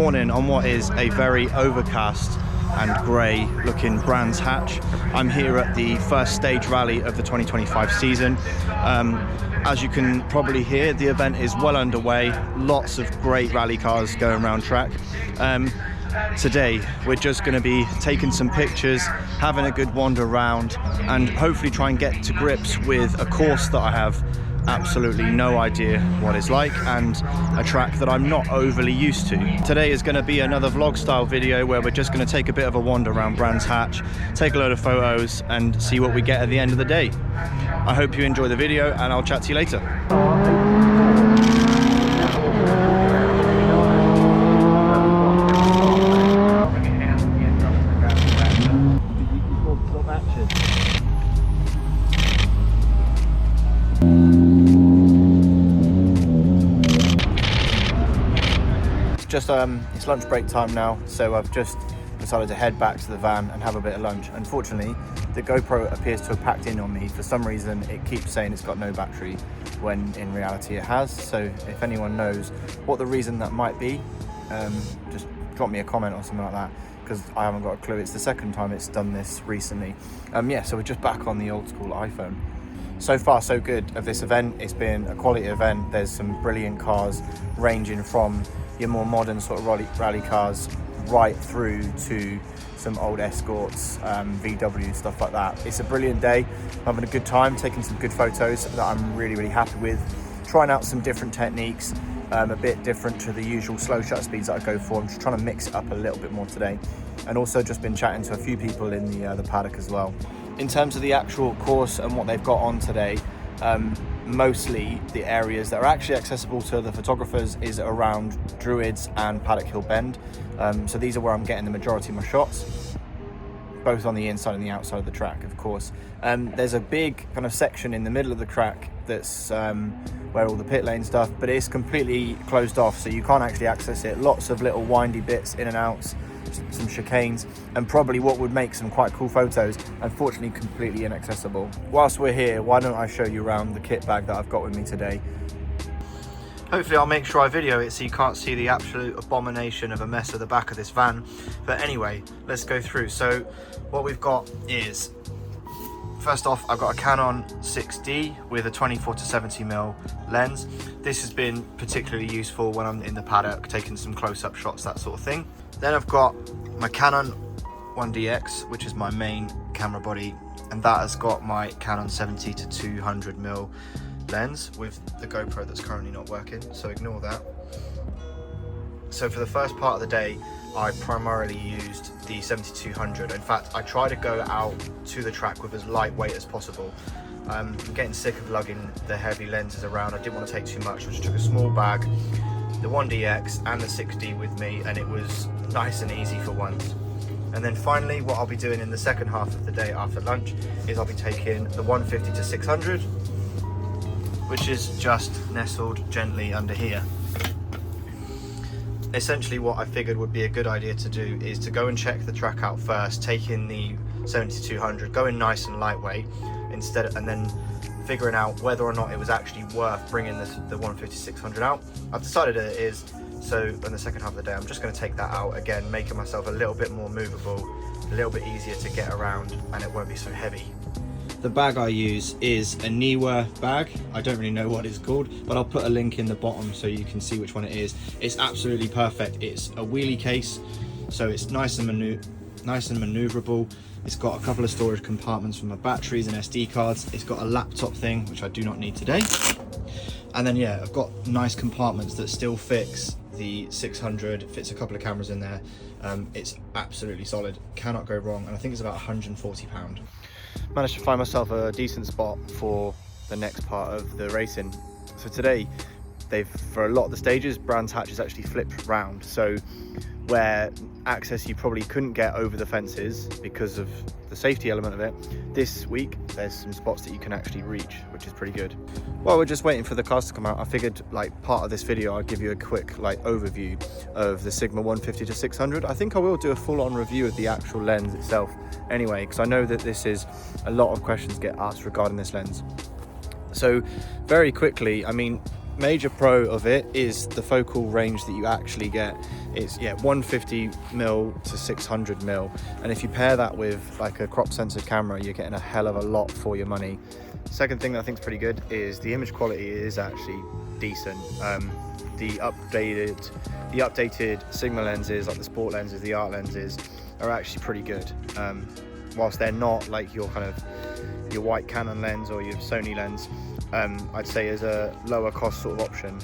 morning on what is a very overcast and grey looking Brands Hatch. I'm here at the first stage rally of the 2025 season. As you can probably hear, the event is well underway. Lots of great rally cars going around track. Today we're just going to be taking some pictures, having a good wander around, and hopefully try and get to grips with a course that I have absolutely no idea what it's like, and a track that I'm not overly used to. Today is going to be another vlog style video where we're just going to take a bit of a wander around Brands Hatch, take a load of photos and see what we get at the end of the day. I hope you enjoy the video and I'll chat to you later. It's lunch break time now, so I've just decided to head back to the van and have a bit of lunch. Unfortunately, the GoPro appears to have packed in on me. For some reason, it keeps saying it's got no battery when in reality it has. So if anyone knows what the reason that might be, just drop me a comment or something like that, because I haven't got a clue. It's the second time it's done this recently. Yeah, so we're just back on the old school iPhone. So far so good of this event. It's been a quality event. There's some brilliant cars ranging from your more modern sort of rally cars right through to some old Escorts, VW, stuff like that. It's a brilliant day. I'm having a good time, taking some good photos that I'm really happy with, trying out some different techniques, a bit different to the usual slow shutter speeds that I go for. I'm just trying to mix it up a little bit more today, and also just been chatting to a few people in the paddock as well. In terms of the actual course and what they've got on today, mostly the areas that are actually accessible to the photographers is around Druids and Paddock Hill Bend. So these are where I'm getting the majority of my shots, both on the inside and the outside of the track, of course. There's a big kind of section in the middle of the track that's where all the pit lane stuff, but it's completely closed off, so you can't actually access it. Lots of little windy bits in and outs, some chicanes, and probably what would make some quite cool photos, unfortunately completely inaccessible. Whilst we're here, why don't I show you around the kit bag that I've got with me today. Hopefully I'll make sure I video it so you can't see the absolute abomination of a mess at the back of this van. But anyway, let's go through. So what we've got is, first off, I've got a Canon 6D with a 24-70mm lens. This has been particularly useful when I'm in the paddock, taking some close-up shots, that sort of thing. Then I've got my Canon 1DX, which is my main camera body, and that has got my Canon 70-200mm lens with the GoPro that's currently not working, so ignore that. So for the first part of the day, I primarily used the 70-200. In fact, I try to go out to the track with as lightweight as possible. I'm getting sick of lugging the heavy lenses around. I didn't want to take too much, so I just took a small bag, the 1DX and the 6D with me, and it was nice and easy for once. And then finally, what I'll be doing in the second half of the day after lunch is I'll be taking the 150-600, which is just nestled gently under here. Essentially what I figured would be a good idea to do is to go and check the track out first, taking the 70-200, going nice and lightweight instead, and then figuring out whether or not it was actually worth bringing the 150-600 out. I've decided it is, so in the second half of the day I'm just going to take that out again, making myself a little bit more movable, a little bit easier to get around, and it won't be so heavy. The bag I use is a Niwa bag. I don't really know what it's called, but I'll put a link in the bottom so you can see which one it is. It's absolutely perfect. It's a wheelie case, so it's nice and maneuverable. It's got a couple of storage compartments for my batteries and SD cards. It's got a laptop thing, which I do not need today. And then yeah, I've got nice compartments that still fits the 600, fits a couple of cameras in there. It's absolutely solid, cannot go wrong, and I think it's about £140. Managed to find myself a decent spot for the next part of the racing. So today, for a lot of the stages, Brands Hatch is actually flipped round. So where access you probably couldn't get over the fences because of the safety element of it, this week there's some spots that you can actually reach, which is pretty good. While we're just waiting for the cars to come out, I figured like part of this video I'd give you a quick overview of the Sigma 150-600. I think I will do a full-on review of the actual lens itself anyway, because I know that this is a lot of questions get asked regarding this lens. So very quickly, I mean, major pro of it is the focal range that you actually get. It's 150mm to 600mm, and if you pair that with like a crop sensor camera, you're getting a hell of a lot for your money. Second thing that I think is pretty good is the image quality is actually decent. The updated Sigma lenses, like the sport lenses, the art lenses, are actually pretty good. Whilst they're not like your white Canon lens or your Sony lens, I'd say as a lower cost sort of option,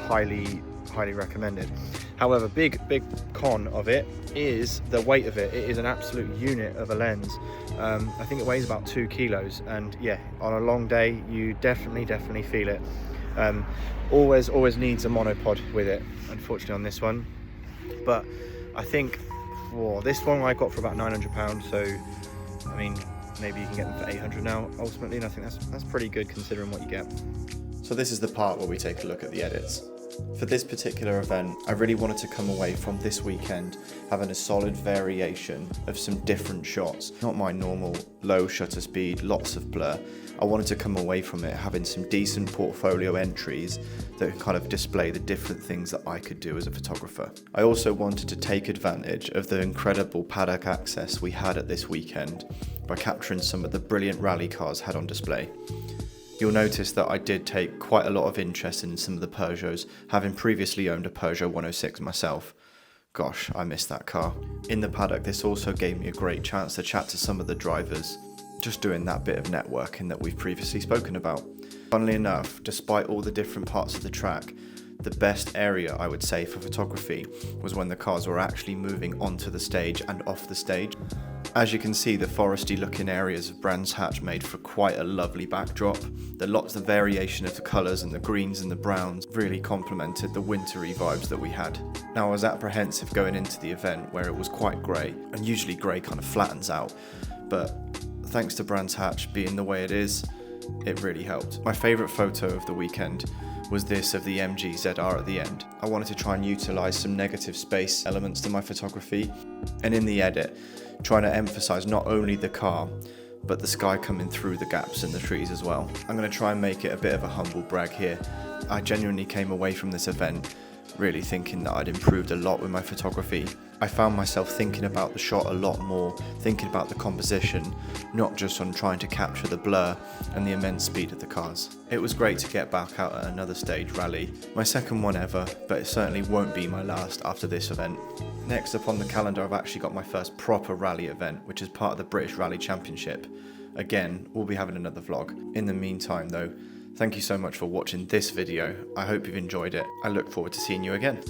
highly recommended. However, big con of it is the weight of it. It is an absolute unit of a lens. I think it weighs about 2 kilos, and yeah, on a long day you definitely feel it. Always needs a monopod with it, unfortunately, on this one. But I think this one I got for about £900, so I mean, maybe you can get them for 800 now ultimately, and I think that's pretty good considering what you get. So this is the part where we take a look at the edits. For this particular event, I really wanted to come away from this weekend having a solid variation of some different shots. Not my normal low shutter speed, lots of blur. I wanted to come away from it having some decent portfolio entries that kind of display the different things that I could do as a photographer. I also wanted to take advantage of the incredible paddock access we had at this weekend by capturing some of the brilliant rally cars had on display. You'll notice that I did take quite a lot of interest in some of the Peugeots, having previously owned a Peugeot 106 myself. Gosh, I miss that car. In the paddock, this also gave me a great chance to chat to some of the drivers, just doing that bit of networking that we've previously spoken about. Funnily enough, despite all the different parts of the track, the best area I would say for photography was when the cars were actually moving onto the stage and off the stage. As you can see, the foresty looking areas of Brands Hatch made for quite a lovely backdrop. The variation of the colours and the greens and the browns really complemented the wintry vibes that we had. Now, I was apprehensive going into the event where it was quite grey, and usually grey kind of flattens out, but thanks to Brands Hatch being the way it is, it really helped. My favourite photo of the weekend was this of the MG ZR at the end. I wanted to try and utilise some negative space elements to my photography, and in the edit, trying to emphasise not only the car, but the sky coming through the gaps in the trees as well. I'm going to try and make it a bit of a humble brag here. I genuinely came away from this event really thinking that I'd improved a lot with my photography. I found myself thinking about the shot a lot more, thinking about the composition, not just on trying to capture the blur and the immense speed of the cars. It was great to get back out at another stage rally, my second one ever, but it certainly won't be my last after this event. Next up on the calendar, I've actually got my first proper rally event, which is part of the British Rally Championship. Again, we'll be having another vlog. In the meantime though, thank you so much for watching this video. I hope you've enjoyed it. I look forward to seeing you again.